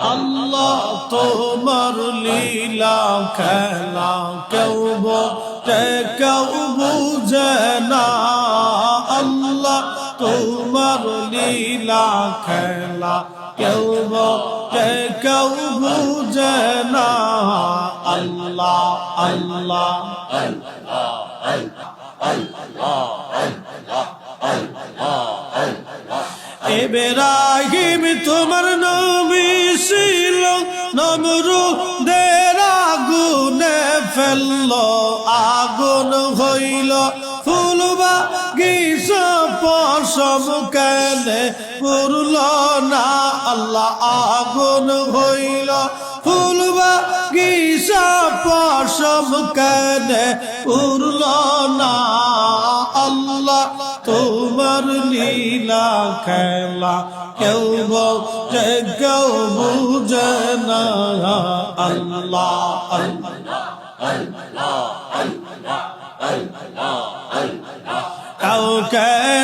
আল্লাহ তোমার লীলা খেলা কেউ বোঝে কেউ বুঝে না আল্লাহ তোমার লীলা খেলা কেউ বোঝে কেউ বুঝে না আল্লাহ আল্লাহ ইব্রাহিম তোমার নবী ছিল নমরুদের আগুনে ফেললো আগুন হইল ফুল বাগিচা পশম কেনে পুরল না আল্লাহ আগুন হইল ফুল বাগিচা পশম কেনে পুরল না আল্লাহ তোমার লীলা খেলা কেউ বোঝে কেউ বুঝে না আল্লাহ কাউকে